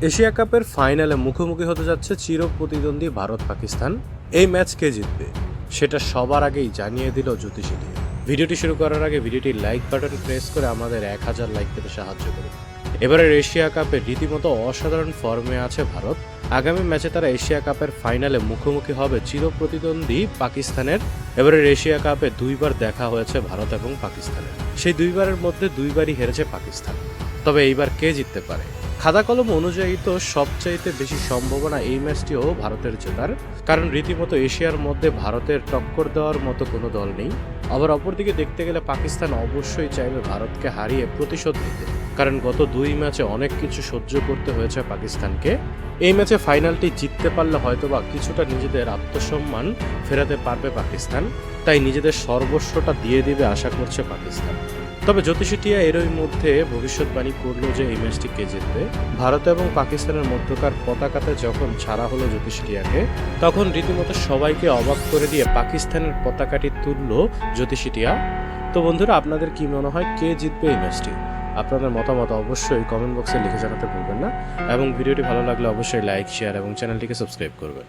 Asia কাপের ফাইনালে মুখোমুখি হতে যাচ্ছে চিরপ্রতিদ্বন্দ্বী ভারত পাকিস্তান। এই ম্যাচ কে জিতবে সেটা সবার আগেই জানিয়ে দিল জ্যোতিষীটি। ভিডিওটি শুরু করার আগে ভিডিওটি লাইক বাটন প্রেস করে আমাদের 1000 লাইক পেতে সাহায্য করুন। এবারের এশিয়া কাপে রীতিমতো অসাধারণ ফর্মে আছে ভারত। আগামী ম্যাচে তারা এশিয়া কাপের ফাইনালে মুখোমুখি হবে চিরপ্রতিদ্বন্দ্বী পাকিস্তানের। এবারের এশিয়া কাপে দুইবার দেখা হয়েছে ভারত এবং পাকিস্তানের, সেই দুইবারের মধ্যে দুইবারই হেরেছে পাকিস্তান। তবে এইবার কে জিততে পারে? খাতা কলম অনুযায়ী তো সবচাইতে বেশি সম্ভাবনা এই ম্যাচটিও ভারতের জেতার, কারণ রীতিমতো এশিয়ার মধ্যে ভারতের টক্কর দেওয়ার মতো কোনো দল নেই। আবার অপরদিকে দেখতে গেলে পাকিস্তান অবশ্যই চাইবে ভারতকে হারিয়ে প্রতিশোধ নিতে, কারণ গত দুই ম্যাচে অনেক কিছু সহ্য করতে হয়েছে পাকিস্তানকে। এই ম্যাচে ফাইনালটি জিততে পারলে হয়তোবা কিছুটা নিজেদের আত্মসম্মান ফেরাতে পারবে পাকিস্তান, তাই নিজেদের সর্বস্বটা দিয়ে দিবে আশা করছে পাকিস্তান। তবে জ্যোতিষীটিয়া এরই মধ্যে ভবিষ্যৎবাণী করলো যে এই ম্যাচটি কে জিতবে। ভারত এবং পাকিস্তানের মধ্যকার পতাকাতে যখন ছাড়া হলো জ্যোতিষীটিয়াকে, তখন রীতিমতো সবাইকে অবাক করে দিয়ে পাকিস্তানের পতাকাটি তুললো জ্যোতিষীটিয়া। তো বন্ধুরা, আপনাদের কি মনে হয় কে জিতবে এই ম্যাচটি? আপনাদের মতামত অবশ্যই কমেন্ট বক্সে লিখে জানাতে ভুলবেন না, এবং ভিডিওটি ভালো লাগলে অবশ্যই লাইক, শেয়ার এবং চ্যানেলটিকে সাবস্ক্রাইব করবেন।